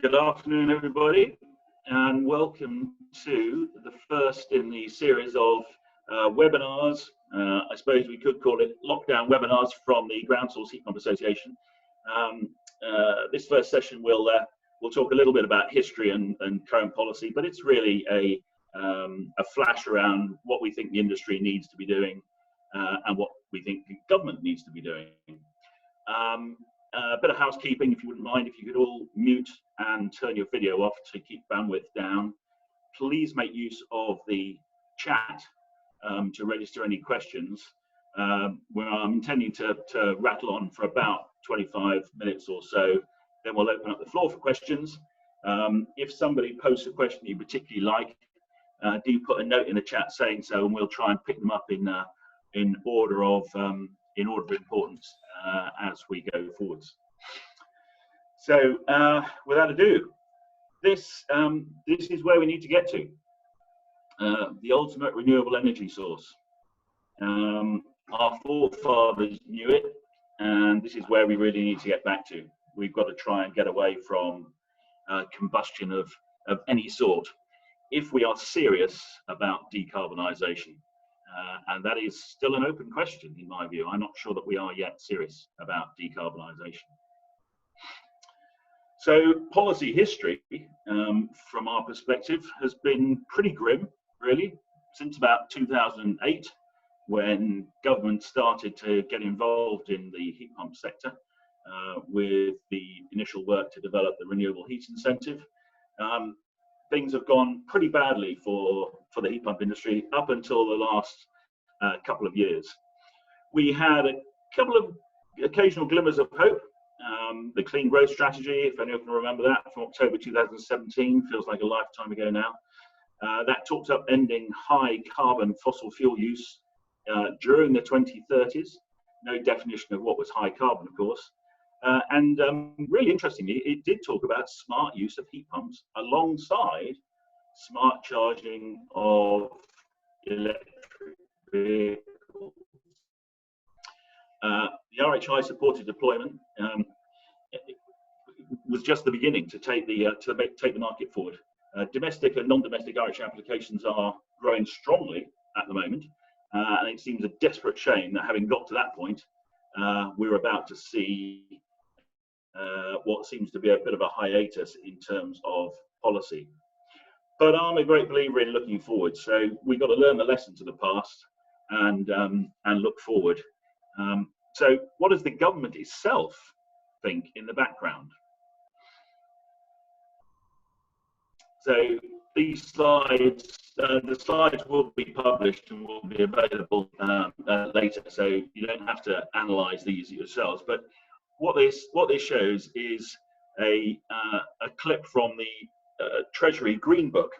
Good afternoon, everybody, and welcome to the first in the series of webinars. I suppose we could call it lockdown webinars from the Ground Source Heat Pump Association. This first session we'll talk a little bit about history and current policy, but it's really a flash around what we think the industry needs to be doing and what we think the government needs to be doing. A bit of housekeeping, if you wouldn't mind, if you could all mute and turn your video off to keep bandwidth down. Please make use of the chat to register any questions. Where I'm intending to rattle on for about 25 minutes or so, then we'll open up the floor for questions. If somebody posts a question you particularly like, do put a note in the chat saying so, and we'll try and pick them up in order of importance as we go forwards. So without ado, this is where we need to get to, the ultimate renewable energy source. Our forefathers knew it, and this is where we really need to get back to. We've got to try and get away from combustion of any sort if we are serious about decarbonisation. And that is still an open question in my view. I'm not sure that we are yet serious about decarbonisation. So policy history, from our perspective, has been pretty grim, really, since about 2008, when government started to get involved in the heat pump sector with the initial work to develop the renewable heat incentive. Things have gone pretty badly for the heat pump industry up until the last couple of years. We had a couple of occasional glimmers of hope. The clean growth strategy, if anyone can remember that, from October 2017, feels like a lifetime ago now. That talks up ending high carbon fossil fuel use during the 2030s. No definition of what was high carbon, of course. And really interestingly, it did talk about smart use of heat pumps alongside smart charging of electric vehicles. The RHI supported deployment was just the beginning to take the market forward. Domestic and non-domestic RHI applications are growing strongly at the moment, and it seems a desperate shame that having got to that point, we're about to see what seems to be a bit of a hiatus in terms of policy. But I'm a great believer in looking forward, so we've got to learn the lessons of the past and look forward. So what does the government itself think in the background? So these slides, the slides will be published and will be available later, so you don't have to analyse these yourselves. But what this shows is a clip from the Treasury Green Book.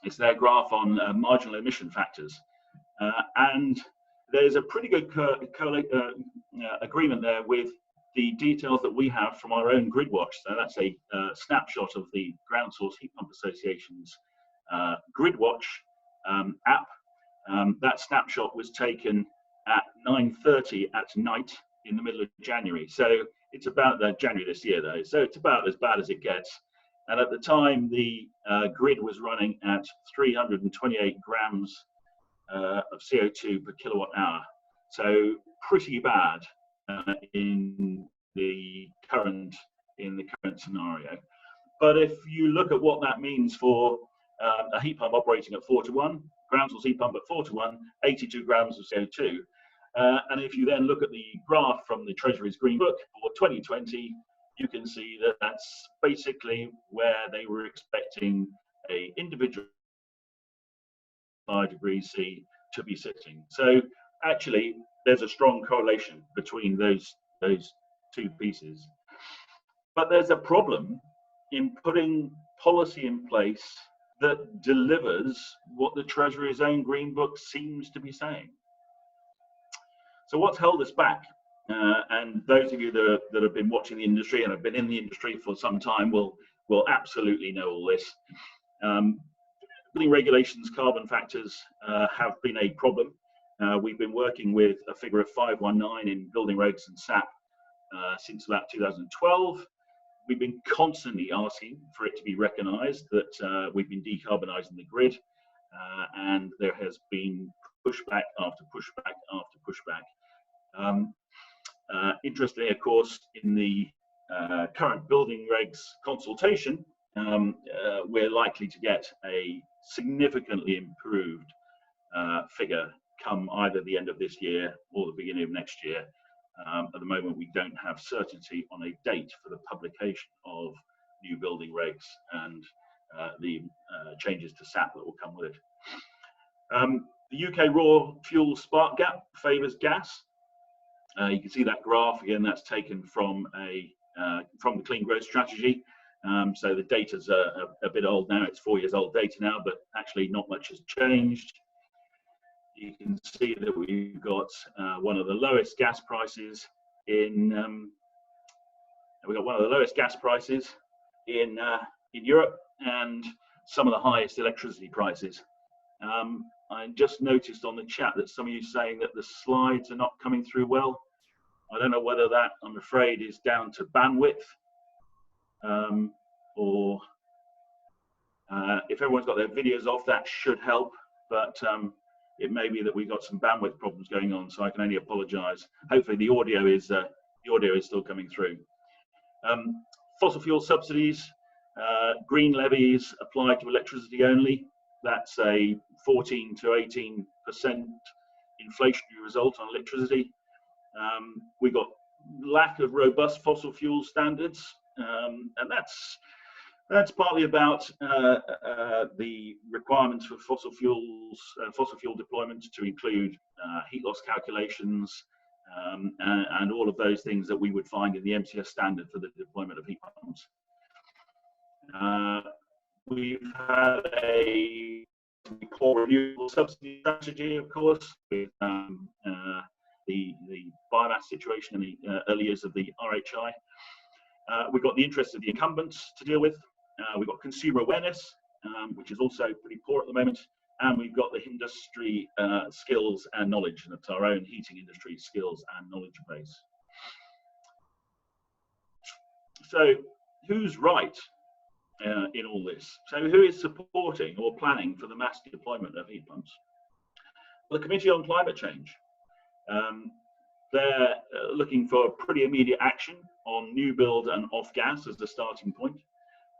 It's their graph on marginal emission factors, and there's a pretty good agreement there with the details that we have from our own grid watch. So that's a snapshot of the Ground Source Heat Pump Association's grid watch app. That snapshot was taken at 9:30 at night in the middle of January. So it's about January this year, though. So it's about as bad as it gets. And at the time, the grid was running at 328 grams of CO2 per kilowatt hour. So pretty bad in the current scenario. But if you look at what that means for a heat pump operating at 4:1, Ground Source heat pump at 4:1, 82 grams of CO2. And if you then look at the graph from the Treasury's Green Book for 2020, you can see that that's basically where they were expecting an individual 5 degrees C to be sitting. So actually, there's a strong correlation between those two pieces. But there's a problem in putting policy in place that delivers what the Treasury's own Green Book seems to be saying. So what's held us back? And those of you that have been watching the industry and have been in the industry for some time will absolutely know all this. Building regulations, carbon factors have been a problem. We've been working with a figure of 519 in building regs and SAP since about 2012. we've been constantly asking for it to be recognised that we've been decarbonising the grid, and there has been pushback after pushback after pushback. Interestingly, of course, in the current building regs consultation, we're likely to get a significantly improved figure come either the end of this year or the beginning of next year. At the moment, we don't have certainty on a date for the publication of new building regs and the changes to SAP that will come with it. The UK raw fuel spark gap favours gas. You can see that graph again. That's taken from the Clean Growth Strategy. So the data's a bit old now. It's 4 years old data now, but actually not much has changed. You can see that we've got one of the lowest gas prices in Europe, and some of the highest electricity prices. I just noticed on the chat that some of you saying that the slides are not coming through well. I don't know whether that, I'm afraid, is down to bandwidth, or if everyone's got their videos off, that should help. But it may be that we've got some bandwidth problems going on, so I can only apologise. Hopefully, the audio is still coming through. Fossil fuel subsidies, green levies applied to electricity only. That's a 14 to 18% inflationary result on electricity. We got lack of robust fossil fuel standards, and that's partly about the requirements for fossil fuel deployments to include heat loss calculations and all of those things that we would find in the MCS standard for the deployment of heat pumps. We've had a core renewable subsidy strategy, of course, with the biomass situation in the early years of the RHI. We've got the interests of the incumbents to deal with. We've got consumer awareness, which is also pretty poor at the moment. And we've got the industry skills and knowledge, and it's our own heating industry skills and knowledge base. So who's right in all this? So who is supporting or planning for the mass deployment of heat pumps? Well, the Committee on Climate Change. They're looking for pretty immediate action on new build and off gas as the starting point.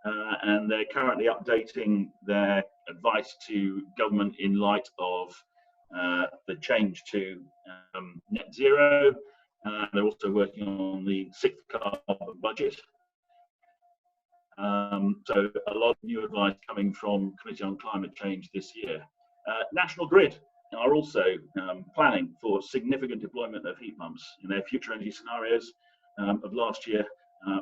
And they're currently updating their advice to government in light of the change to net zero. They're also working on the 6th carbon budget. So a lot of new advice coming from Committee on Climate Change this year. National Grid are also planning for significant deployment of heat pumps in their future energy scenarios of last year.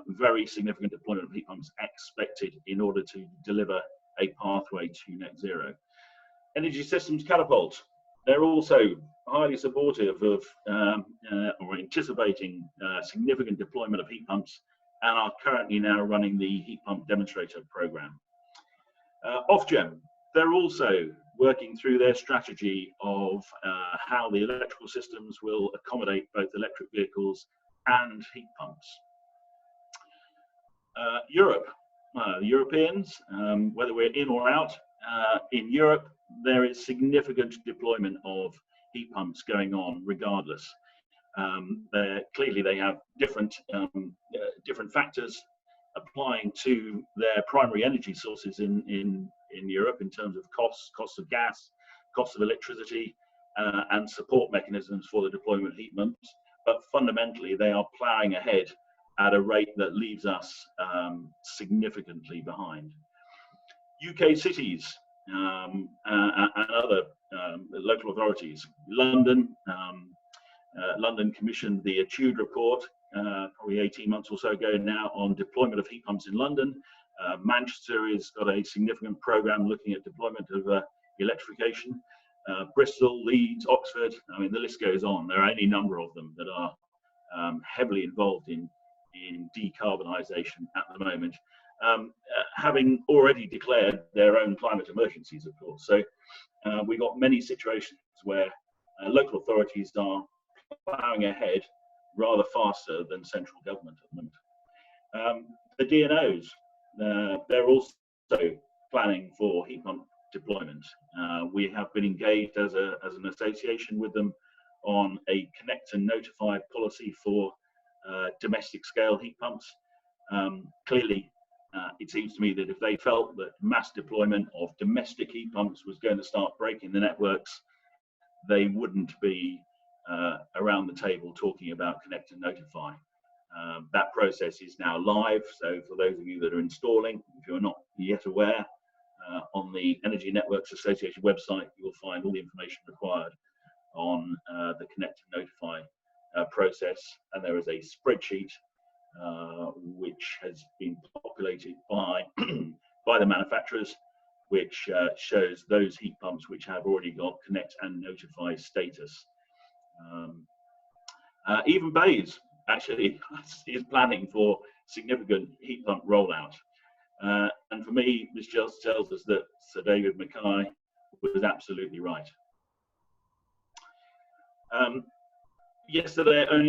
Very significant deployment of heat pumps expected in order to deliver a pathway to net zero. Energy Systems Catapult, they're also highly supportive of or anticipating significant deployment of heat pumps, and are currently now running the heat pump demonstrator program. Ofgem, they're also working through their strategy of how the electrical systems will accommodate both electric vehicles and heat pumps. Europe, the Europeans, whether we're in or out, in Europe, there is significant deployment of heat pumps going on regardless. Clearly they have different factors applying to their primary energy sources in Europe in terms of costs of gas, costs of electricity, and support mechanisms for the deployment of heat pumps. But fundamentally, they are ploughing ahead at a rate that leaves us significantly behind. UK cities and other local authorities. London commissioned the Etude report probably 18 months or so ago now on deployment of heat pumps in London. Manchester has got a significant program looking at deployment of electrification. Bristol, Leeds, Oxford, I mean, the list goes on. There are any number of them that are heavily involved in decarbonisation at the moment, having already declared their own climate emergencies, of course. So we've got many situations where local authorities are ploughing ahead rather faster than central government at the moment. the DNOs, they're also planning for heat pump deployment. We have been engaged as an association with them on a connect and notify policy for domestic scale heat pumps. Clearly, it seems to me that if they felt that mass deployment of domestic heat pumps was going to start breaking the networks, they wouldn't be around the table talking about connect and notify. That process is now live, so for those of you that are installing, if you're not yet aware, on the Energy Networks Association website, you will find all the information required on the connect and notify process, and there is a spreadsheet which has been populated by by the manufacturers, which shows those heat pumps which have already got connect and notify status. Even Bays actually is planning for significant heat pump rollout. And for me, this just tells us that Sir David Mackay was absolutely right. Only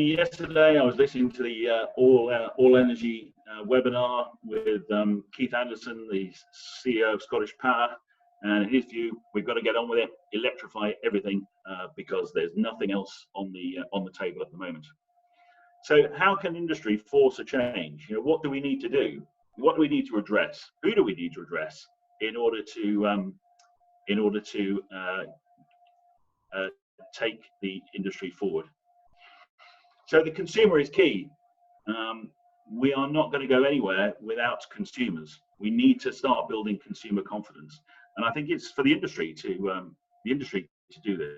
yesterday, I was listening to the All Energy webinar with Keith Anderson, the CEO of Scottish Power, and in his view, we've got to get on with it, electrify everything, because there's nothing else on the table at the moment. So, how can industry force a change? You know, what do we need to do? What do we need to address? Who do we need to address in order to take the industry forward? So the consumer is key. We are not going to go anywhere without consumers. We need to start building consumer confidence, and I think it's for the industry to do this.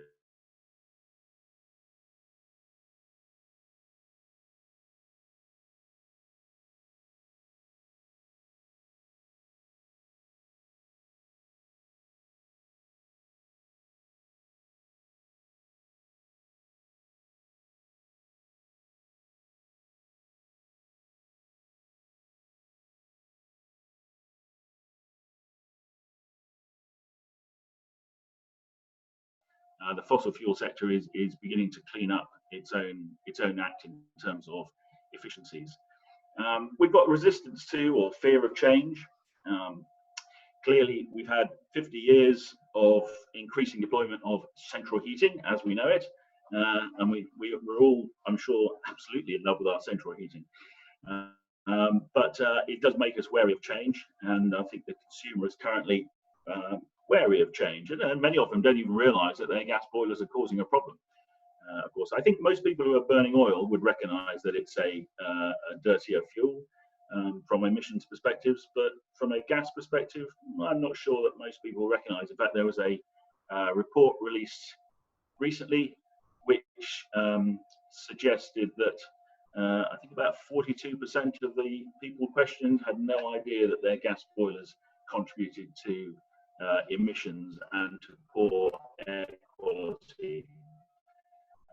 The fossil fuel sector is beginning to clean up its own act in terms of efficiencies. We've got resistance to or fear of change. Clearly, we've had 50 years of increasing deployment of central heating as we know it, and we're all, I'm sure, absolutely in love with our central heating. But it does make us wary of change, and I think the consumer is currently wary of change, and many of them don't even realise that their gas boilers are causing a problem. Of course, I think most people who are burning oil would recognise that it's a dirtier fuel from emissions perspectives, but from a gas perspective, I'm not sure that most people recognise. In fact, there was a report released recently which suggested that I think about 42% of the people questioned had no idea that their gas boilers contributed to emissions and to poor air quality.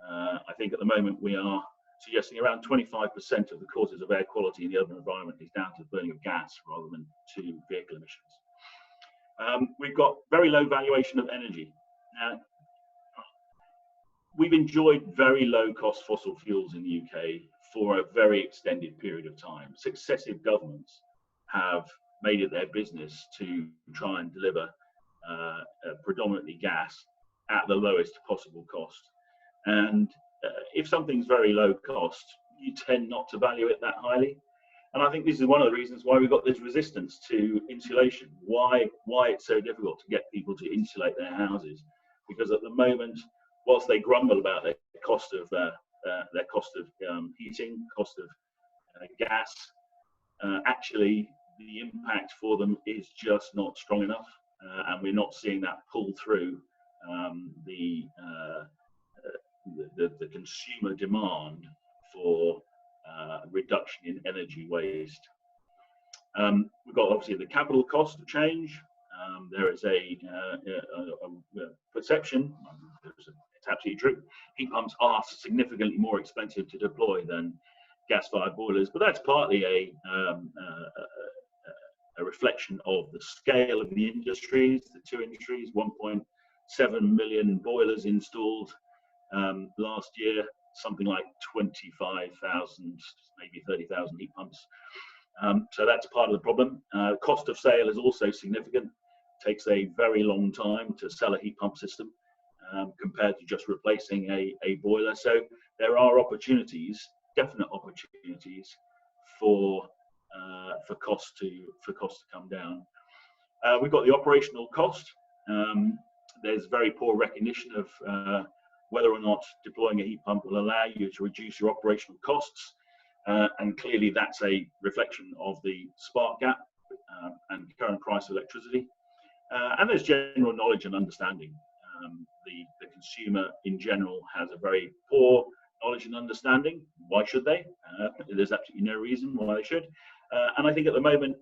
I think at the moment we are suggesting around 25% of the causes of air quality in the urban environment is down to the burning of gas rather than to vehicle emissions. We've got very low valuation of energy. Now, we've enjoyed very low cost fossil fuels in the UK for a very extended period of time. Successive governments have made it their business to try and deliver predominantly gas at the lowest possible cost. And if something's very low cost, you tend not to value it that highly. And I think this is one of the reasons why we've got this resistance to insulation, why it's so difficult to get people to insulate their houses. Because at the moment, whilst they grumble about their cost of heating, cost of gas, actually the impact for them is just not strong enough, and we're not seeing that pull through the consumer demand for reduction in energy waste. We've got obviously the capital cost of change. There is a perception, it's absolutely true, heat pumps are significantly more expensive to deploy than gas-fired boilers, but that's partly a reflection of the scale of the industries, the two industries, 1.7 million boilers installed last year, something like 25,000, maybe 30,000 heat pumps. So that's part of the problem. Cost of sale is also significant. It takes a very long time to sell a heat pump system compared to just replacing a boiler. So there are opportunities, definite opportunities for costs to come down. We've got the operational cost. There's very poor recognition of whether or not deploying a heat pump will allow you to reduce your operational costs. And clearly that's a reflection of the spark gap and current price of electricity. And there's general knowledge and understanding. The consumer in general has a very poor knowledge and understanding. Why should they? There's absolutely no reason why they should. And I think at the moment,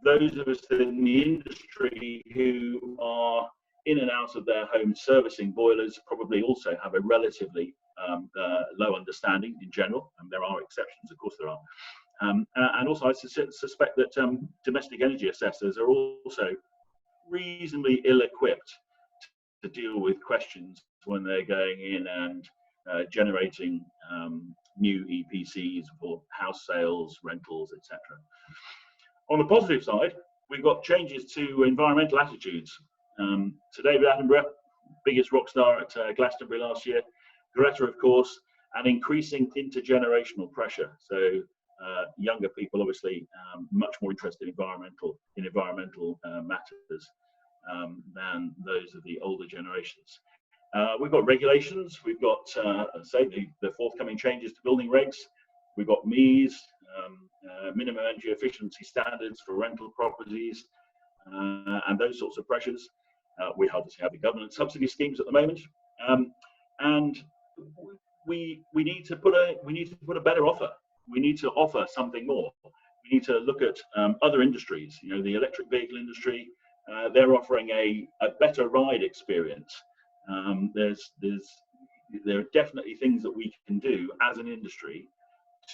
those of us in the industry who are in and out of their home servicing boilers probably also have a relatively low understanding in general, and there are exceptions, of course there are. And also I suspect that domestic energy assessors are also reasonably ill-equipped to deal with questions when they're going in and generating new EPCs for house sales, rentals, etc. On the positive side, we've got changes to environmental attitudes. So David Attenborough, biggest rock star at Glastonbury last year, Greta, of course, and increasing intergenerational pressure. So younger people, obviously, much more interested in environmental matters than those of the older generations. We've got regulations. We've got, say, the forthcoming changes to building regs. We've got MEES, minimum energy efficiency standards for rental properties, and those sorts of pressures. We obviously have the government subsidy schemes at the moment, and we need to put a better offer. We need to offer something more. We need to look at other industries. You know, the electric vehicle industry. They're offering a better ride experience. There are definitely things that we can do as an industry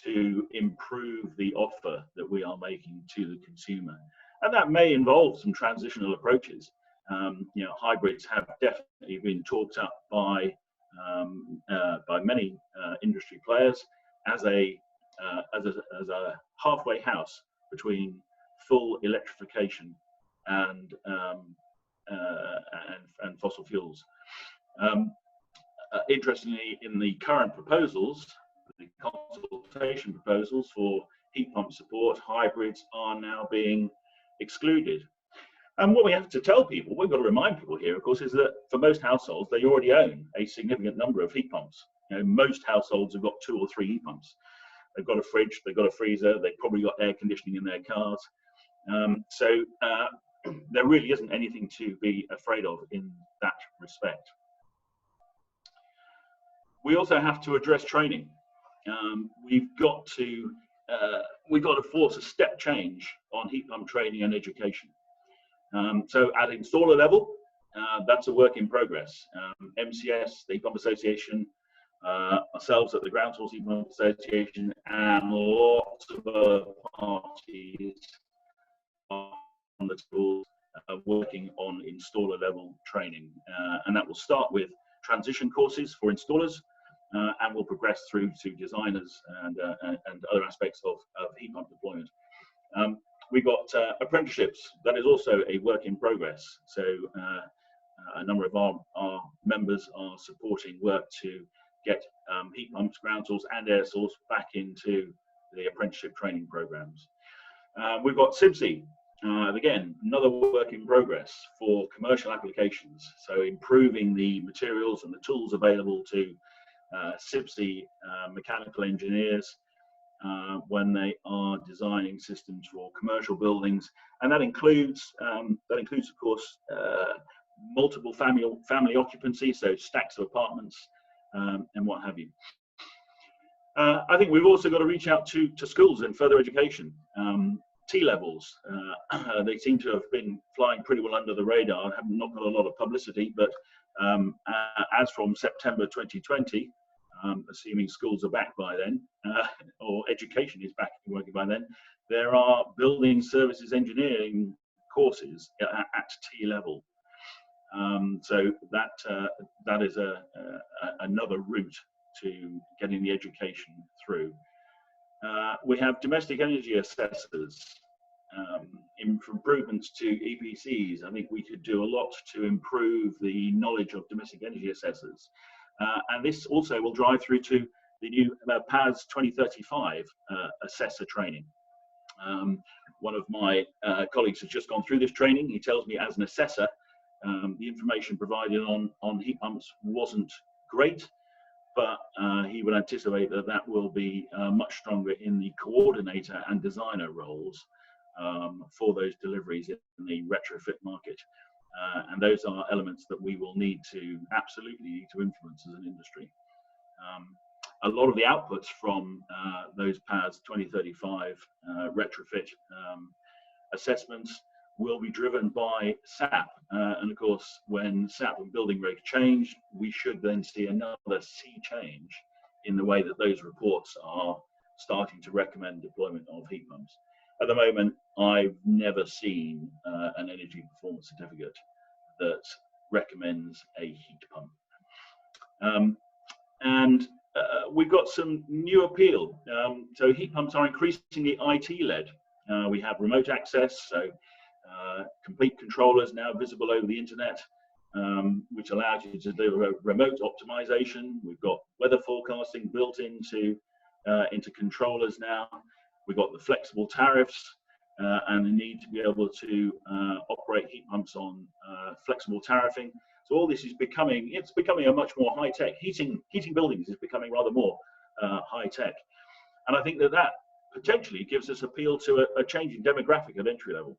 to improve the offer that we are making to the consumer, and that may involve some transitional approaches. You know, hybrids have definitely been talked up by many industry players as a halfway house between full electrification and fossil fuels. Interestingly, in the current proposals, the consultation proposals for heat pump support, hybrids are now being excluded. And what we have to tell people, we've got to remind people here, of course, is that for most households, they already own a significant number of heat pumps. You know, most households have got 2 or 3 heat pumps. They've got a fridge, they've got a freezer, they've probably got air conditioning in their cars. So there really isn't anything to be afraid of in that respect. We also have to address training. We've got to force a step change on heat pump training and education. So at installer level, that's a work in progress. MCS, the Heat Pump Association, ourselves at the Ground Source Heat Pump Association, and lots of other parties on the tools working on installer level training. And that will start with transition courses for installers, and will progress through to designers and other aspects of heat pump deployment. We've got apprenticeships. That is also a work in progress. So a number of our members are supporting work to get heat pumps, ground source and air source back into the apprenticeship training programs. We've got SIBSI, again, another work in progress for commercial applications. So improving the materials and the tools available to SIBSI mechanical engineers when they are designing systems for commercial buildings, and that includes of course multiple family occupancy, so stacks of apartments and what have you. I think we've also got to reach out to schools and further education. T-levels, they seem to have been flying pretty well under the radar, have not got a lot of publicity, but as from September 2020, assuming schools are back by then, or education is back working by then, there are building services engineering courses at T-level. So that is another route to getting the education through. We have domestic energy assessors, improvements to EPCs. I think we could do a lot to improve the knowledge of domestic energy assessors. And this also will drive through to the new PAS 2035 assessor training. One of my colleagues has just gone through this training. He tells me, as an assessor, the information provided on heat pumps wasn't great, but he would anticipate that that will be much stronger in the coordinator and designer roles for those deliveries in the retrofit market. And those are elements that we will absolutely need to influence as an industry. A lot of the outputs from those PAS 2035 retrofit assessments will be driven by SAP. And of course, when SAP and building regs change, we should then see another sea change in the way that those reports are starting to recommend deployment of heat pumps. At the moment, I've never seen an energy performance certificate that recommends a heat pump. We've got some new appeal. So heat pumps are increasingly IT-led. We have remote access, so complete controllers now visible over the internet, which allows you to do remote optimization. We've got weather forecasting built into controllers now. We've got the flexible tariffs and the need to be able to operate heat pumps on flexible tariffing. So all this is becoming a much more high-tech. Heating buildings is becoming rather more high-tech. And I think that potentially gives us appeal to a changing demographic at entry level.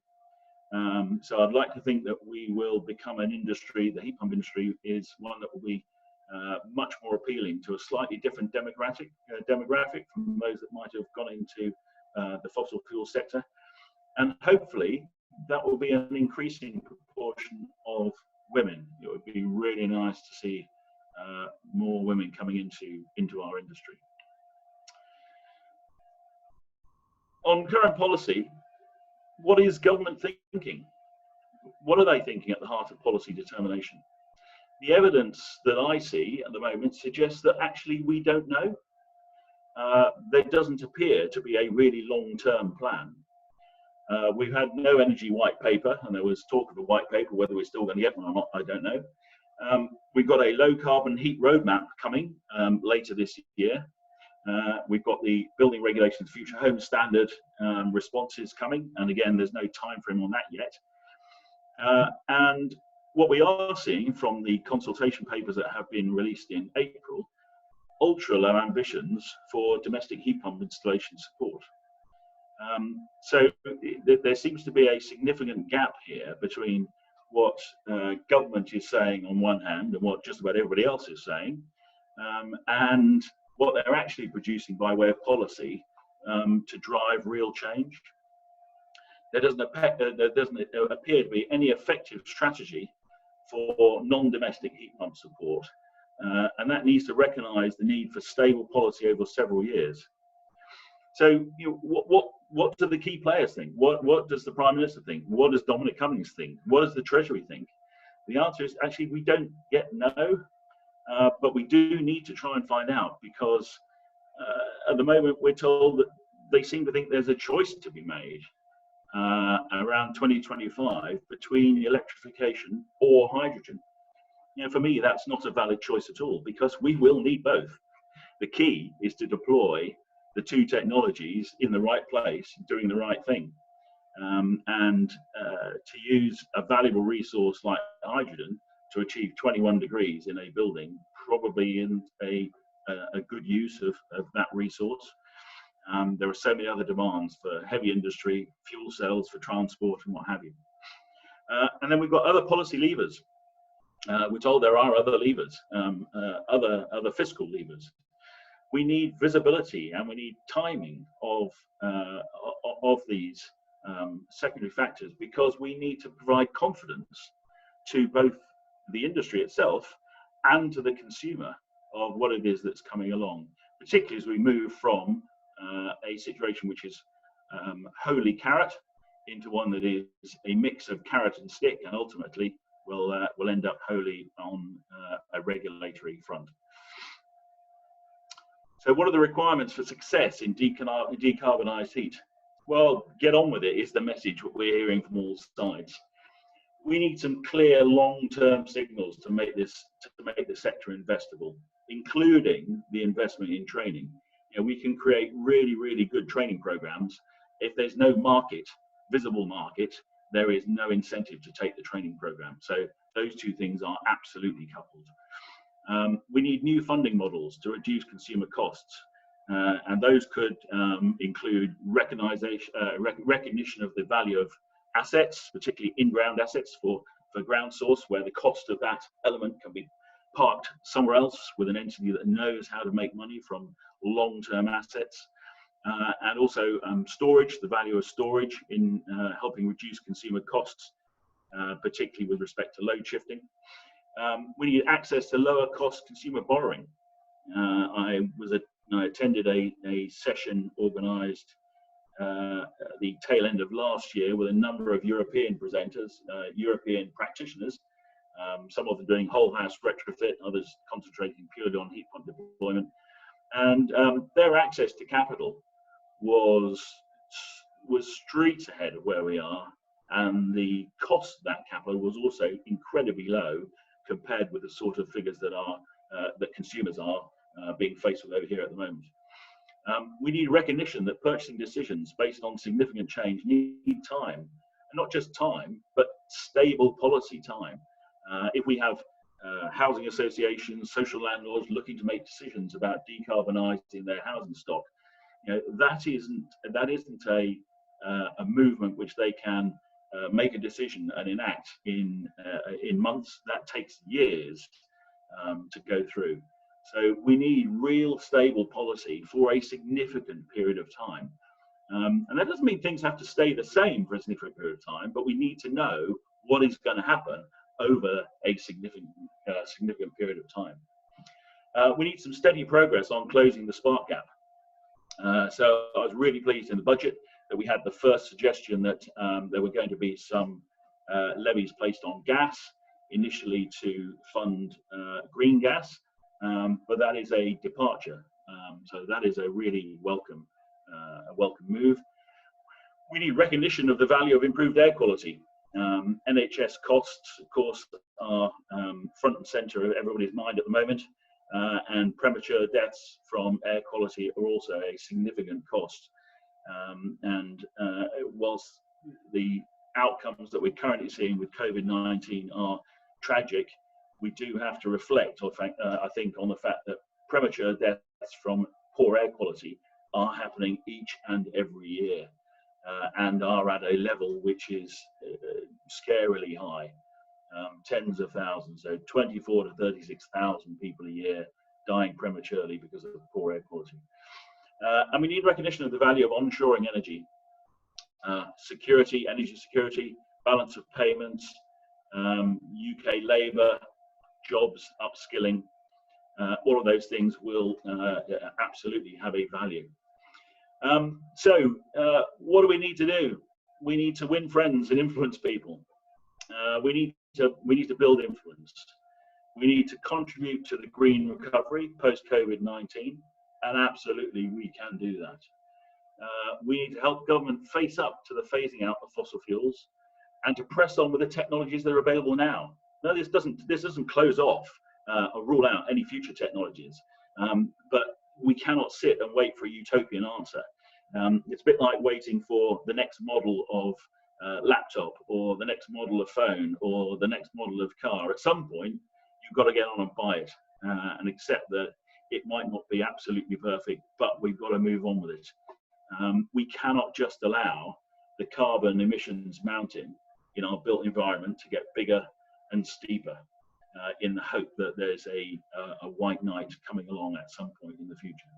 So I'd like to think that we will become an industry, the heat pump industry is one that will be much more appealing to a slightly different demographic from those that might have gone into the fossil fuel sector. And hopefully that will be an increasing proportion of women. It would be really nice to see more women coming into our industry. On current policy, what is government thinking? What are they thinking at the heart of policy determination? The evidence that I see at the moment suggests that actually we don't know. There doesn't appear to be a really long-term plan. We've had no energy white paper, and there was talk of a white paper. Whether we're still going to get one or not, I don't know. We've got a low carbon heat roadmap coming later this year. We've got the Building Regulations Future Home Standard responses coming, and again, there's no time frame on that yet. And what we are seeing from the consultation papers that have been released in April, ultra low ambitions for domestic heat pump installation support. So there seems to be a significant gap here between what government is saying on one hand and what just about everybody else is saying, and what they're actually producing by way of policy to drive real change. There doesn't appear to be any effective strategy for non-domestic heat pump support, and that needs to recognise the need for stable policy over several years. So, what do the key players think? What does the Prime Minister think? What does Dominic Cummings think? What does the Treasury think? The answer is actually we don't yet know, but we do need to try and find out, because at the moment we're told that they seem to think there's a choice to be made around 2025 between electrification or hydrogen. For me, that's not a valid choice at all, because we will need both. The key is to deploy the two technologies in the right place, doing the right thing, and to use a valuable resource like hydrogen to achieve 21 degrees in a building probably isn't a good use of that resource. There are so many other demands for heavy industry, fuel cells for transport and what have you. And then we've got other policy levers. We're told there are other levers, other fiscal levers. We need visibility and we need timing of these secondary factors, because we need to provide confidence to both the industry itself and to the consumer of what it is that's coming along, particularly as we move from a situation which is wholly carrot into one that is a mix of carrot and stick, and ultimately will end up wholly on a regulatory front. So what are the requirements for success in decarbonised heat? Well, get on with it is the message we're hearing from all sides. We need some clear long-term signals to make the sector investable, including the investment in training. You know, we can create really good training programs. If there's no market, visible market, there is no incentive to take the training program. So those two things are absolutely coupled. We need new funding models to reduce consumer costs, and those could include recognition of the value of assets, particularly in-ground assets for ground source, where the cost of that element can be parked somewhere else with an entity that knows how to make money from long-term assets. And also storage, the value of storage in helping reduce consumer costs, particularly with respect to load shifting. We need access to lower cost consumer borrowing. I attended a session organised the tail end of last year with a number of European presenters, European practitioners, some of them doing whole house retrofit, others concentrating purely on heat pump deployment. And their access to capital was streets ahead of where we are, and the cost of that capital was also incredibly low compared with the sort of figures that consumers are being faced with over here at the moment. We need recognition that purchasing decisions based on significant change need time, and not just time, but stable policy time. If we have housing associations, social landlords looking to make decisions about decarbonising their housing stock, you know, that isn't a movement which they can make a decision and enact in months. That takes years to go through. So we need real stable policy for a significant period of time. And that doesn't mean things have to stay the same for a significant period of time, but we need to know what is going to happen over a significant period of time. We need some steady progress on closing the spark gap. So I was really pleased in the budget that we had the first suggestion that there were going to be some levies placed on gas, initially to fund green gas, but that is a departure. So that is a really welcome move. We need recognition of the value of improved air quality. NHS costs, of course, are front and centre of everybody's mind at the moment, and premature deaths from air quality are also a significant cost. Whilst the outcomes that we're currently seeing with COVID-19 are tragic, we do have to reflect, I think, on the fact that premature deaths from poor air quality are happening each and every year, and are at a level which is scarily high. Tens of thousands, so 24 to 36,000 people a year dying prematurely because of poor air quality. And we need recognition of the value of onshoring energy, security, energy security, balance of payments, UK labour, jobs, upskilling. All of those things will absolutely have a value. So what do we need to do? We need to win friends and influence people. We need to build influence. We need to contribute to the green recovery post-COVID-19, and absolutely we can do that. We need to help government face up to the phasing out of fossil fuels, and to press on with the technologies that are available now. No, this doesn't close off or rule out any future technologies, but we cannot sit and wait for a utopian answer. It's a bit like waiting for the next model of laptop, or the next model of phone, or the next model of car. At some point, you've got to get on and buy it, and accept that it might not be absolutely perfect, but we've got to move on with it. We cannot just allow the carbon emissions mountain in our built environment to get bigger and steeper in the hope that there's a white knight coming along at some point in the future.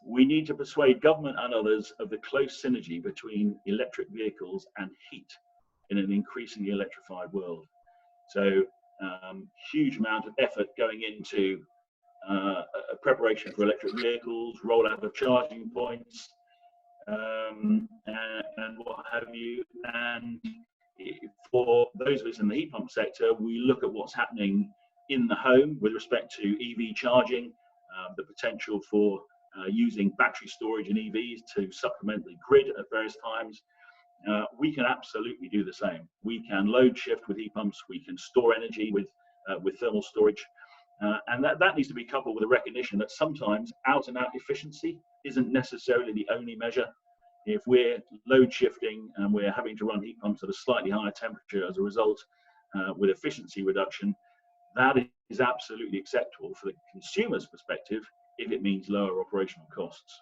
We need to persuade government and others of the close synergy between electric vehicles and heat in an increasingly electrified world. So huge amount of effort going into preparation for electric vehicles, rollout of charging points, and what have you. And for those of us in the heat pump sector, we look at what's happening in the home with respect to EV charging, the potential for using battery storage in EVs to supplement the grid at various times. We can absolutely do the same. We can load shift with heat pumps. We can store energy with thermal storage. And that needs to be coupled with a recognition that sometimes out and out efficiency isn't necessarily the only measure. If we're load shifting and we're having to run heat pumps at a slightly higher temperature as a result with efficiency reduction, that is absolutely acceptable for the consumer's perspective if it means lower operational costs.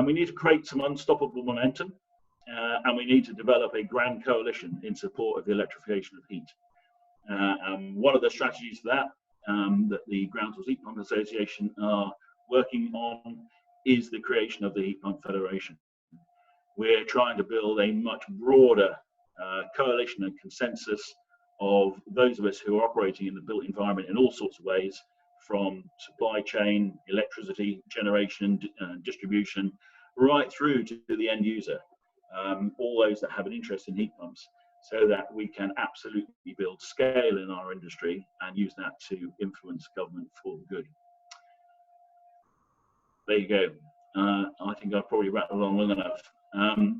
We need to create some unstoppable momentum, and we need to develop a grand coalition in support of the electrification of heat. One of the strategies for that that the Ground Source Heat Pump Association are working on is the creation of the Heat Pump Federation. We're trying to build a much broader coalition and consensus of those of us who are operating in the built environment in all sorts of ways, from supply chain, electricity generation, distribution, right through to the end user, all those that have an interest in heat pumps, so that we can absolutely build scale in our industry and use that to influence government for the good. There you go. I think I've probably rattled on long enough.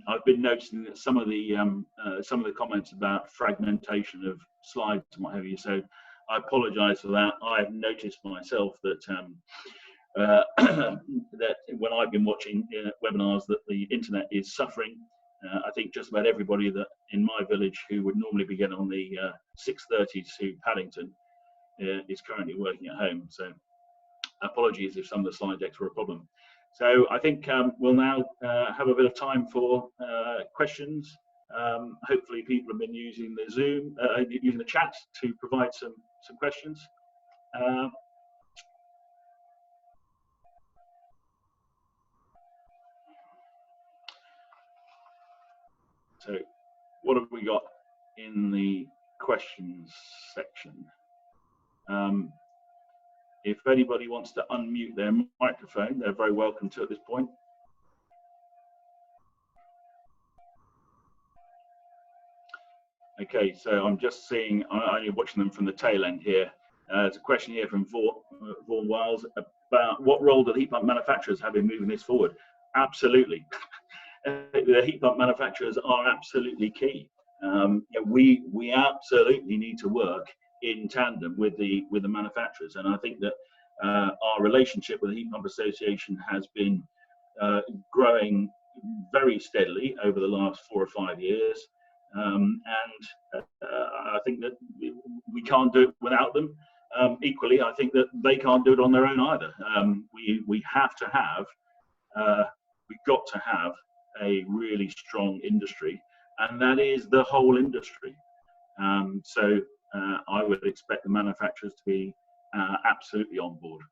I've been noticing that some of the comments about fragmentation of slides and what have you, so I apologise for that. I've noticed myself that that when I've been watching webinars, that the internet is suffering. I think just about everybody that in my village who would normally be getting on the 6:30 to Paddington is currently working at home. So apologies if some of the slide decks were a problem. So I think we'll now have a bit of time for questions. Hopefully people have been using the Zoom, using the chat to provide some questions. So what have we got in the questions section? If anybody wants to unmute their microphone, they're very welcome to at this point. Okay, so I'm just seeing, I'm watching them from the tail end here. There's a question here from Vaughan Wiles about what role do the heat pump manufacturers have in moving this forward? Absolutely. The heat pump manufacturers are absolutely key. We absolutely need to work in tandem with the manufacturers, and I think that our relationship with the Heat Pump Association has been growing very steadily over the last 4 or 5 years, and I think that we can't do it without them. Equally, I think that they can't do it on their own either. We have to have, we've got to have a really strong industry, and that is the whole industry. So I would expect the manufacturers to be absolutely on board.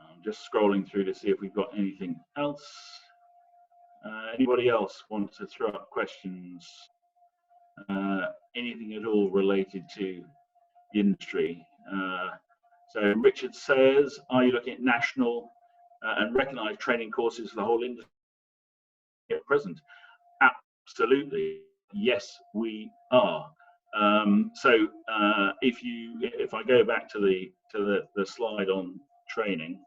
I'm just scrolling through to see if we've got anything else. Anybody else want to throw up questions? Anything at all related to the industry? So Richard says, are you looking at national and recognised training courses for the whole industry at present? Absolutely, yes, we are. So if I go back to the slide on training,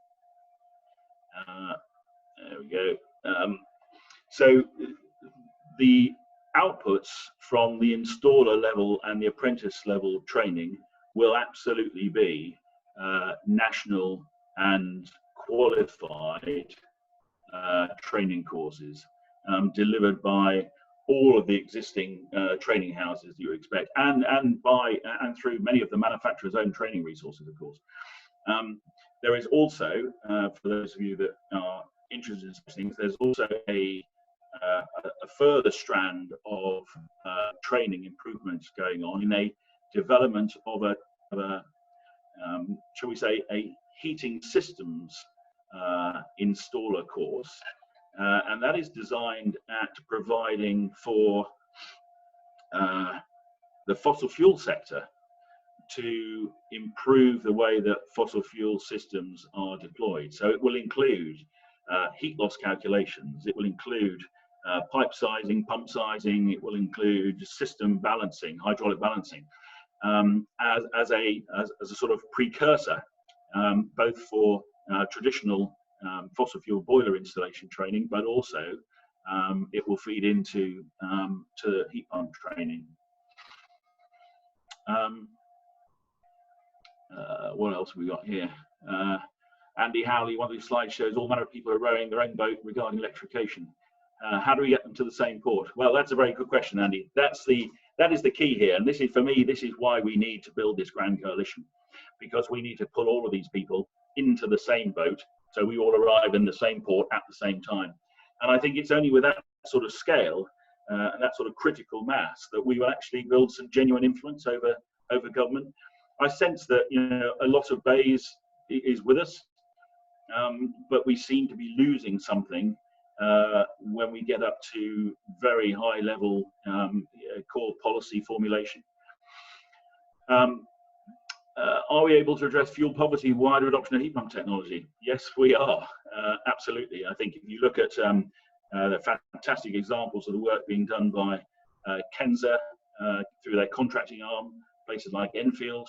there we go. So the outputs from the installer level and the apprentice level training will absolutely be national and qualified training courses delivered by all of the existing training houses that you expect, and through many of the manufacturers' own training resources, of course. There is also, for those of you that are interested in such things, there's also a further strand of training improvements going on in a development of a shall we say, a heating systems installer course, and that is designed at providing for the fossil fuel sector to improve the way that fossil fuel systems are deployed. So it will include heat loss calculations, it will include pipe sizing, pump sizing, it will include system balancing, hydraulic balancing. as a sort of precursor, both for traditional fossil fuel boiler installation training, but also it will feed into to heat pump training. What else have we got here? Andy Howley, one of these slides shows all manner of people are rowing their own boat regarding electrification. How do we get them to the same port? Well, that's a very good question, Andy. That is the key here, and this is, for me, this is why we need to build this grand coalition, because we need to pull all of these people into the same boat, so we all arrive in the same port at the same time. And I think it's only with that sort of scale and that sort of critical mass that we will actually build some genuine influence over government. I sense that, you know, a lot of BEIS is with us, but we seem to be losing something when we get up to very high level core policy formulation. Are we able to address fuel poverty, wider adoption of heat pump technology? Yes, we are, absolutely. I think if you look at the fantastic examples of the work being done by Kenza through their contracting arm, places like Enfield,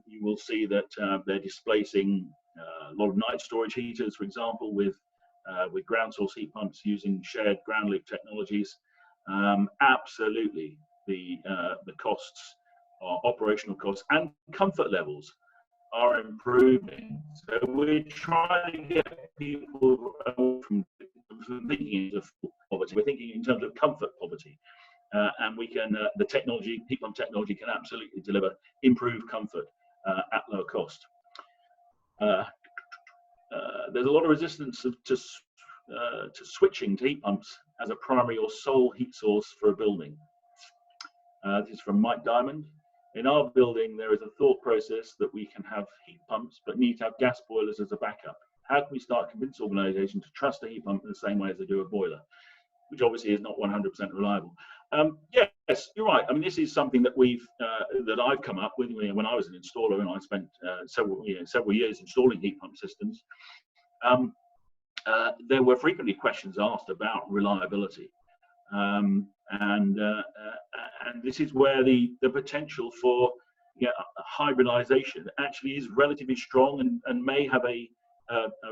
you will see that they're displacing a lot of night storage heaters, for example, with ground source heat pumps using shared ground loop technologies. Absolutely, the costs, operational costs and comfort levels are improving. So we're trying to get people from thinking of poverty. We're thinking in terms of comfort poverty. And we can, the technology, heat pump technology can absolutely deliver improved comfort at lower cost. There's a lot of resistance to switching to heat pumps as a primary or sole heat source for a building. This is from Mike Diamond. In our building, there is a thought process that we can have heat pumps, but need to have gas boilers as a backup. How can we start to convince organisations to trust a heat pump in the same way as they do a boiler, which obviously is not 100% reliable? Yes, you're right. I mean, this is something that that I've come up with when I was an installer, and I spent several years installing heat pump systems. There were frequently questions asked about reliability, and this is where the potential for hybridization actually is relatively strong and may have a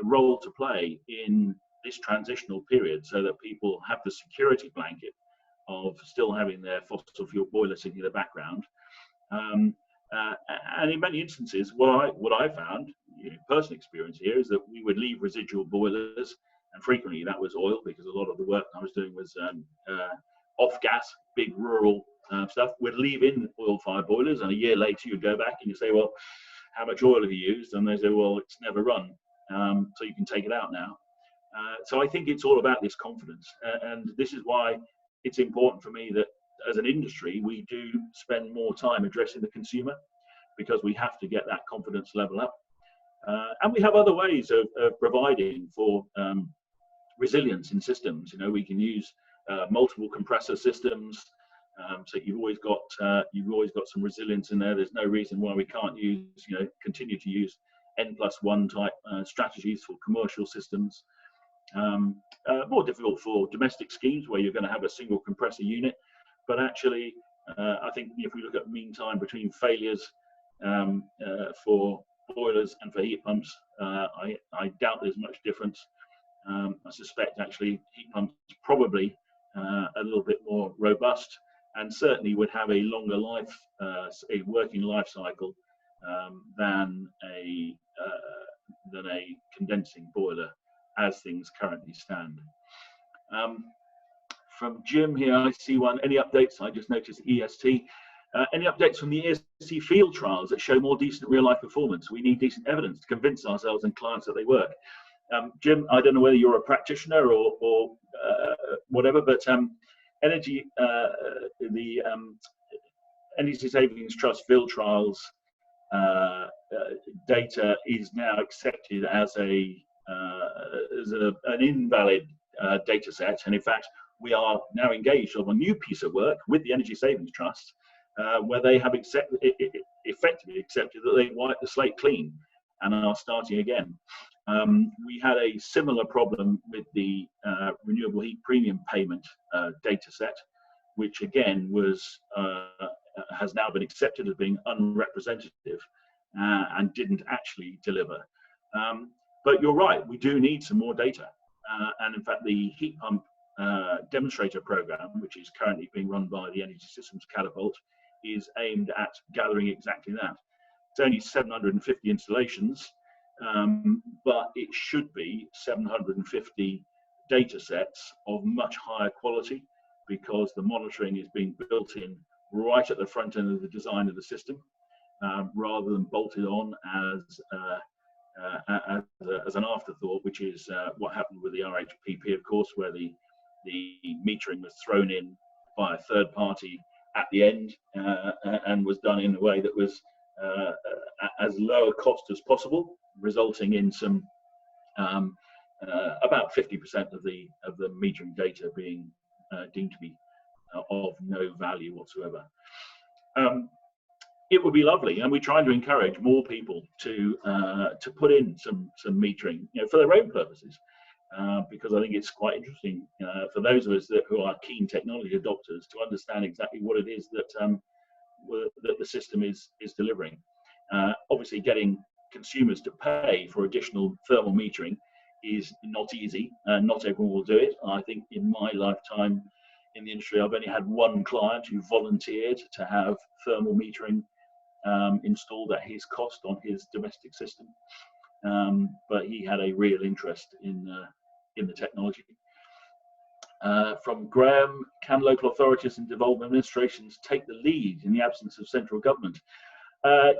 role to play in this transitional period, so that people have the security blanket of still having their fossil fuel boiler sitting in the background. And in many instances, what I found, personal experience here, is that we would leave residual boilers, and frequently that was oil, because a lot of the work I was doing was off gas, big rural stuff. We'd leave in oil-fired boilers, and a year later you'd go back and you say, well, how much oil have you used? And they say, well, it's never run, so you can take it out now. So I think it's all about this confidence, and this is why it's important for me that as an industry we do spend more time addressing the consumer, because we have to get that confidence level up. And we have other ways of providing for resilience in systems. We can use multiple compressor systems, so you've always got some resilience in there. There's no reason why we can't continue to use N+1 type strategies for commercial systems. More difficult for domestic schemes where you're going to have a single compressor unit, but actually I think if we look at mean time between failures for boilers and for heat pumps, I doubt there's much difference. I suspect actually heat pumps probably a little bit more robust, and certainly would have a longer life, a working life cycle than a condensing boiler as things currently stand. From Jim here, I see one. Any updates? I just noticed EST. Any updates from the EST field trials that show more decent real-life performance? We need decent evidence to convince ourselves and clients that they work. Jim, I don't know whether you're a practitioner or whatever, but the Energy Savings Trust field trials data is now accepted as an invalid data set, and in fact we are now engaged on a new piece of work with the Energy Savings Trust where they have effectively accepted that they wiped the slate clean and are starting again. We had a similar problem with the renewable heat premium payment data set, which again was has now been accepted as being unrepresentative and didn't actually deliver. But you're right, we do need some more data. And in fact, the heat pump demonstrator program, which is currently being run by the Energy Systems Catapult, is aimed at gathering exactly that. It's only 750 installations, but it should be 750 data sets of much higher quality, because the monitoring is being built in right at the front end of the design of the system, rather than bolted on as an afterthought, which is what happened with the RHPP, of course, where the metering was thrown in by a third party at the end and was done in a way that was as low a cost as possible, resulting in some about 50% of the metering data being deemed to be of no value whatsoever. It would be lovely, and we're trying to encourage more people to put in some metering, for their own purposes, because I think it's quite interesting for those of us who are keen technology adopters to understand exactly what it is that that the system is delivering. Obviously, getting consumers to pay for additional thermal metering is not easy, and not everyone will do it. I think in my lifetime in the industry, I've only had one client who volunteered to have thermal metering installed at his cost on his domestic system, but he had a real interest in the technology. From Graham, can local authorities and devolved administrations take the lead in the absence of central government?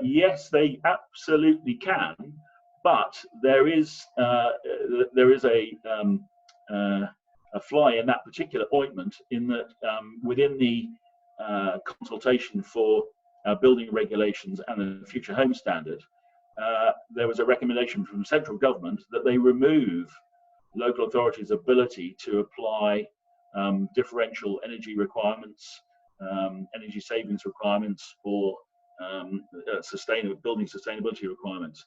Yes, they absolutely can, but there is a fly in that particular ointment, in that within the consultation for building regulations and the future home standard, there was a recommendation from central government that they remove local authorities' ability to apply differential energy requirements, energy savings requirements, or building sustainability requirements.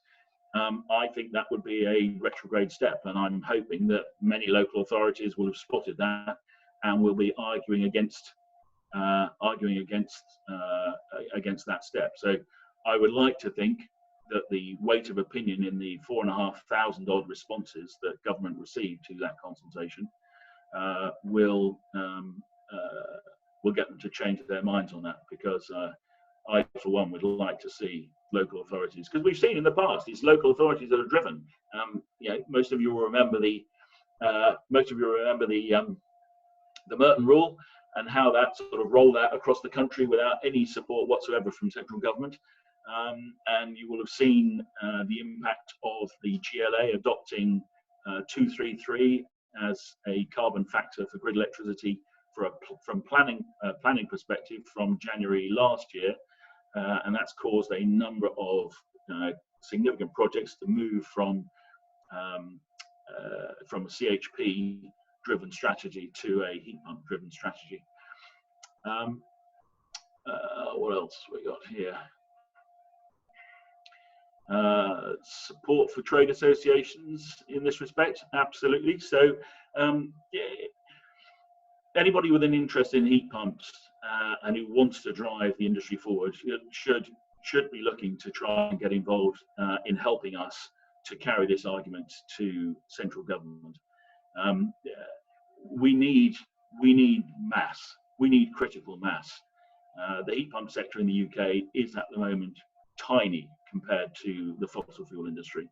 I think that would be a retrograde step, and I'm hoping that many local authorities will have spotted that and will be arguing against that step. So I would like to think that the weight of opinion in the 4,500 odd responses that government received to that consultation will get them to change their minds on that, because I, for one, would like to see local authorities, because we've seen in the past it's local authorities that are driven. Most of you will remember the Merton Rule, and how that sort of rolled out across the country without any support whatsoever from central government. And you will have seen the impact of the GLA adopting 233 as a carbon factor for grid electricity from planning perspective from January last year, and that's caused a number of significant projects to move from a CHP driven strategy to a heat pump driven strategy. What else we got here? Support for trade associations in this respect, absolutely. So anybody with an interest in heat pumps and who wants to drive the industry forward should be looking to try and get involved in helping us to carry this argument to central government. We need mass. We need critical mass. The heat pump sector in the UK is at the moment tiny compared to the fossil fuel industry,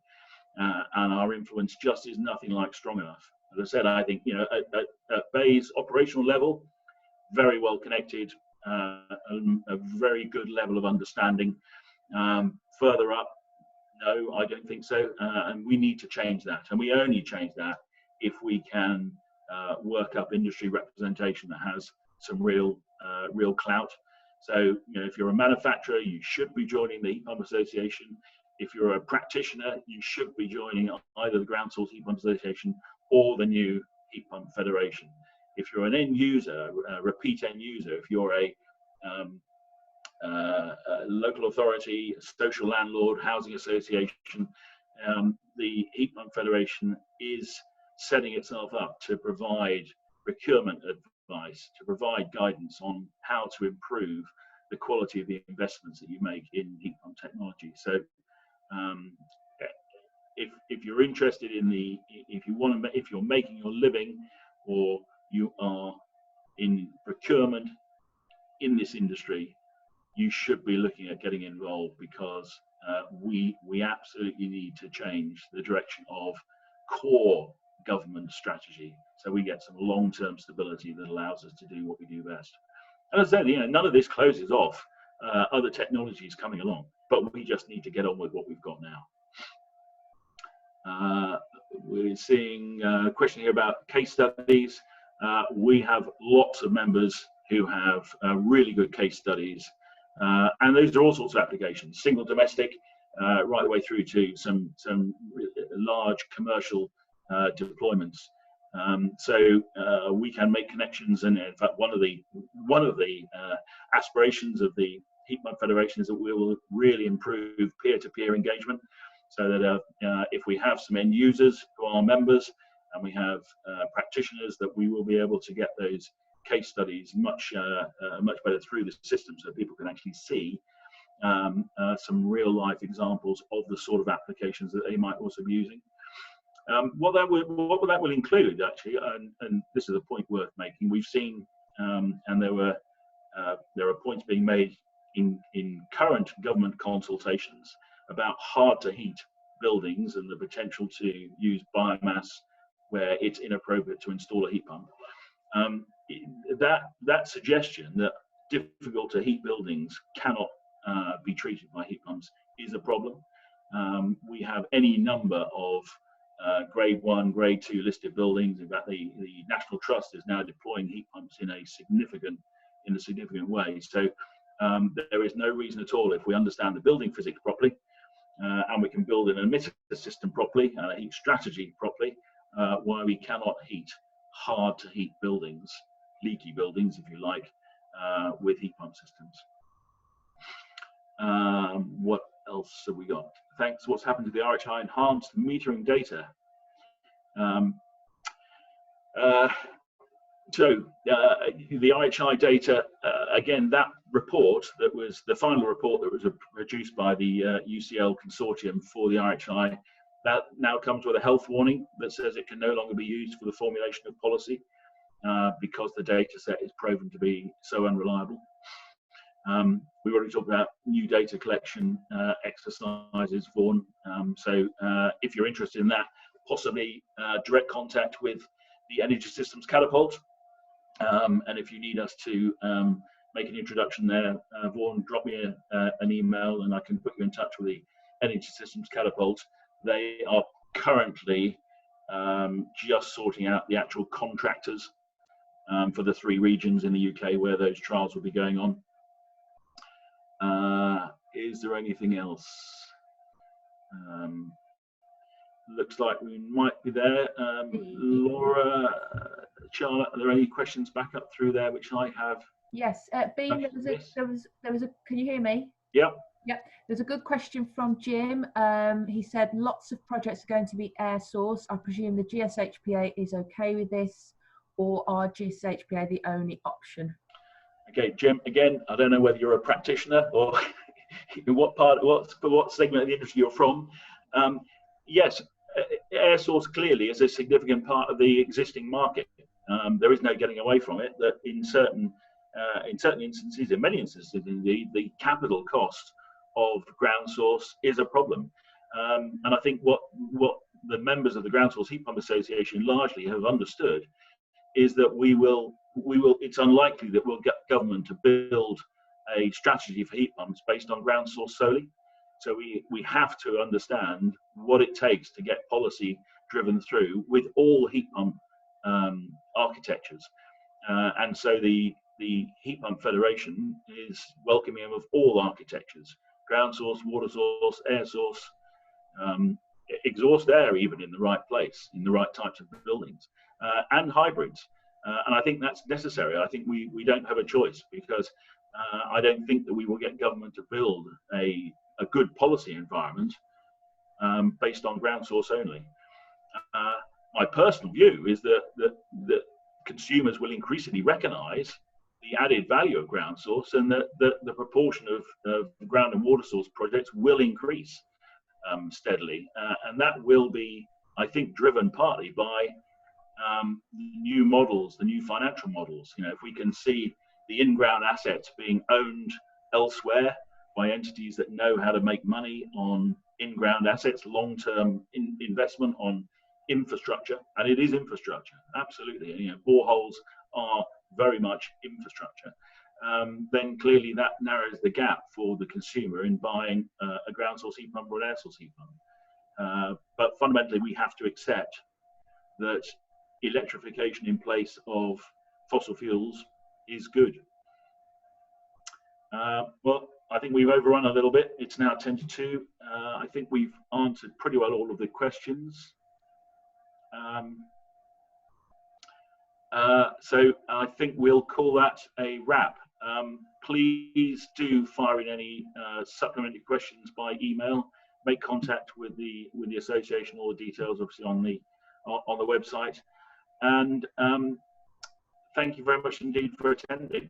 and our influence just is nothing like strong enough. As I said, I think at BEI's operational level, very well connected, a very good level of understanding. Further up, no, I don't think so, and we need to change that, and we only change that if we can work up industry representation that has some real clout. So, if you're a manufacturer, you should be joining the Heat Pump Association. If you're a practitioner, you should be joining either the Ground Source Heat Pump Association or the new Heat Pump Federation. If you're an end user, a repeat end user, if you're a local authority, a social landlord, housing association, the Heat Pump Federation is setting itself up to provide procurement advice, to provide guidance on how to improve the quality of the investments that you make in heat pump technology. So if you're interested in if you're making your living, or you are in procurement in this industry, you should be looking at getting involved, because we absolutely need to change the direction of core government strategy, so we get some long-term stability that allows us to do what we do best. And as I said, none of this closes off other technologies coming along, but we just need to get on with what we've got now. We're seeing a question here about case studies. We have lots of members who have really good case studies, and those are all sorts of applications, single domestic, right the way through to some large commercial deployments. So we can make connections, and in fact, one of the aspirations of the Heat Pump Federation is that we will really improve peer-to-peer engagement, so that if we have some end users who are members, and we have practitioners, that we will be able to get those case studies much better through the system, so people can actually see some real life examples of the sort of applications that they might also be using. What that will include, actually, and this is a point worth making, we've seen, and there are points being made in current government consultations about hard to heat buildings and the potential to use biomass where it's inappropriate to install a heat pump. That suggestion that difficult to heat buildings cannot be treated by heat pumps is a problem. We have any number of grade 1, grade 2 listed buildings. In fact, the National Trust is now deploying heat pumps in a significant way. So there is no reason at all, if we understand the building physics properly, and we can build an emitter system properly and a heat strategy properly, why we cannot heat hard to heat buildings, leaky buildings if you like, with heat pump systems. What else have we got? Thanks. What's happened to the RHI enhanced metering data? So the RHI data, again, that report, that was the final report that was produced by the UCL consortium for the RHI, that now comes with a health warning that says it can no longer be used for the formulation of policy because the data set is proven to be so unreliable. We've already talked about new data collection exercises, Vaughan. So if you're interested in that, possibly direct contact with the Energy Systems Catapult. And if you need us to make an introduction there, Vaughan, drop me an email and I can put you in touch with the Energy Systems Catapult. They are currently just sorting out the actual contractors for the 3 regions in the UK where those trials will be going on. Is there anything else? Looks like we might be there. Laura, Charlotte, are there any questions back up through there which I have? Yes, Bean, there was a. Can you hear me? Yep. Yep. There's a good question from Jim. He said lots of projects are going to be air source. I presume the GSHPA is okay with this, or are GSHPA the only option? Okay, Jim. Again, I don't know whether you're a practitioner or what segment of the industry you're from. Yes, air source clearly is a significant part of the existing market. There is no getting away from it. That in certain instances, in many instances indeed, the capital cost of ground source is a problem. And I think what the members of the Ground Source Heat Pump Association largely have understood is that it's unlikely that we'll get government to build a strategy for heat pumps based on ground source solely. So we have to understand what it takes to get policy driven through with all heat pump architectures. And so the Heat Pump Federation is welcoming of all architectures: ground source, water source, air source, exhaust air even in the right place, in the right types of buildings, and hybrids. And I think that's necessary. I think we don't have a choice, because I don't think that we will get government to build a good policy environment based on ground source only. My personal view is that consumers will increasingly recognise the added value of ground source, and the proportion of ground and water source projects will increase steadily, and that will be, I think, driven partly by new models, the new financial models. You know, if we can see the in-ground assets being owned elsewhere by entities that know how to make money on in-ground assets, long-term investment on infrastructure, and it is infrastructure, absolutely. You know, boreholes are very much infrastructure. Then clearly that narrows the gap for the consumer in buying a ground source heat pump or an air source heat pump. But fundamentally, we have to accept that electrification in place of fossil fuels is good. Well, I think we've overrun a little bit. It's now 10 to 2. I think we've answered pretty well all of the questions. So I think we'll call that a wrap. Please do fire in any supplementary questions by email. Make contact with the association. All the details obviously on the website. And thank you very much indeed for attending.